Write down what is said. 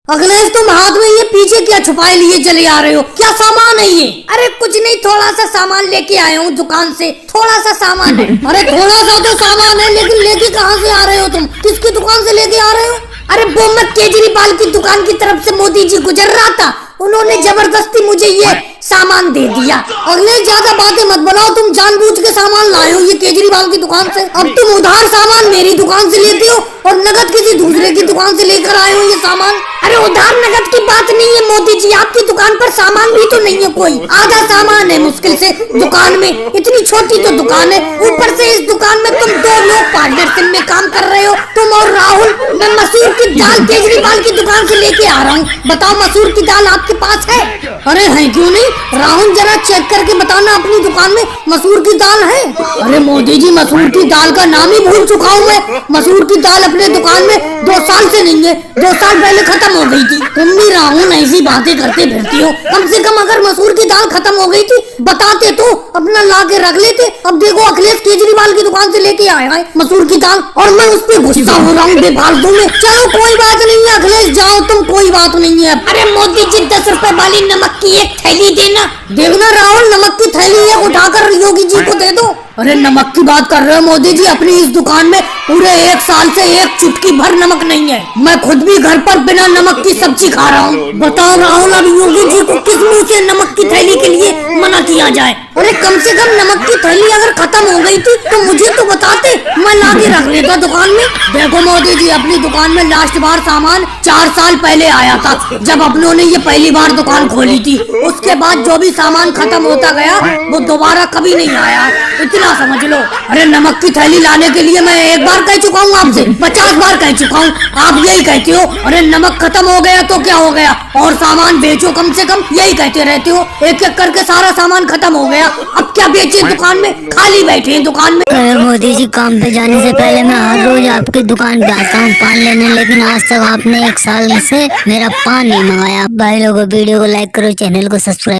अखिलेश तुम हाथ में ये पीछे क्या छुपाए लिए चले आ रहे हो? क्या सामान है ये? अरे कुछ नहीं, थोड़ा सा सामान लेके आया हूँ दुकान से, थोड़ा सा सामान है। अरे थोड़ा सा तो सामान है, लेकिन लेके कहाँ से आ रहे हो तुम? किसकी दुकान से लेके आ रहे हो? अरे वो मैं केजरीवाल की दुकान की तरफ से मोदी जी गुजर रहा था, उन्होंने जबरदस्ती मुझे ये सामान दे दिया। अगले ज्यादा बातें मत बनाओ, तुम जानबूझ के सामान लाए हो ये केजरीवाल की दुकान से। अब तुम उधार सामान मेरी दुकान से लेते हो और नगद किसी दूसरे की दुकान से लेकर आए हो ये सामान। अरे उधार नगद की बात नहीं है मोदी जी, आपकी दुकान पर सामान भी तो नहीं है कोई, आधा सामान है मुश्किल से दुकान में, इतनी छोटी तो दुकान है। ऊपर से इस दुकान में तुम दो लोग पार्टनरशिप में काम कर रहे हो, तुम और राहुल। मैं मसूर की दाल केजरीवाल की दुकान से लेके आ रहा हूँ, बताओ मसूर की दाल आपके पास है? अरे है क्यों नहीं, राहुल जरा चेक करके बताना अपनी दुकान में मसूर की दाल है। अरे मोदी जी मसूर की दाल का नाम ही भूल चुका हूँ मैं, मसूर की दाल अपने दुकान में 2 साल से नहीं है, 2 साल पहले खत्म हो गई थी। तुम भी राहुल ऐसी बातें करते फिरती हो, कम से कम अगर मसूर की दाल खत्म हो गई थी बताते तो अपना ला के रख लेते। अब देखो अखिलेश केजरीवाल की दुकान से लेके आया है मसूर की दाल और मैं उस पर गुस्सा हो रहा हूँ बेफालतू में। चलो कोई बात नहीं है अखिलेश, जाओ तुम, कोई बात नहीं है। अरे मोदी जी 10 रुपए वाली नमक की एक थैली देना। देखना राहुल, नमक की थैली है, उठाकर योगी जी को दे दो। अरे नमक की बात कर रहे हो मोदी जी, अपनी इस दुकान में पूरे 1 साल से एक चुटकी भर नमक नहीं है, मैं खुद भी घर पर बिना नमक की सब्जी खा रहा हूँ। बताओ राहुल, अब योगी जी को किस मुंह से नमक की थैली के लिए मना किया जाए? अरे कम से कम नमक की थैली अगर खत्म हो गई थी तो मुझे तो बताते, मैं ला के रख लेता दुकान में। देखो मोदी जी, अपनी दुकान में लास्ट बार सामान 4 साल पहले आया था, जब अपनों ने ये पहली बार दुकान खोली थी। उसके बाद जो भी सामान खत्म होता गया वो दोबारा कभी नहीं आया, इतना समझ लो। अरे नमक की थैली लाने के लिए मैं 1 बार कह चुका हूँ आपसे, 50 बार कह चुका हूँ, आप यही कहते हो अरे नमक खत्म हो गया तो क्या हो गया, और सामान बेचो कम से कम, यही कहते रहते हो। एक एक करके सारा सामान खत्म हो गया, अब क्या बेचे दुकान में, खाली बैठे हैं दुकान में। अरे मोदी जी, काम पे जाने से पहले मैं हर रोज आपकी दुकान पे आता हूँ पान लेने, लेकिन आज तक आपने 1 साल से मेरा पान नहीं मंगाया। भाई लोगों, वीडियो को लाइक करो, चैनल को सब्सक्राइब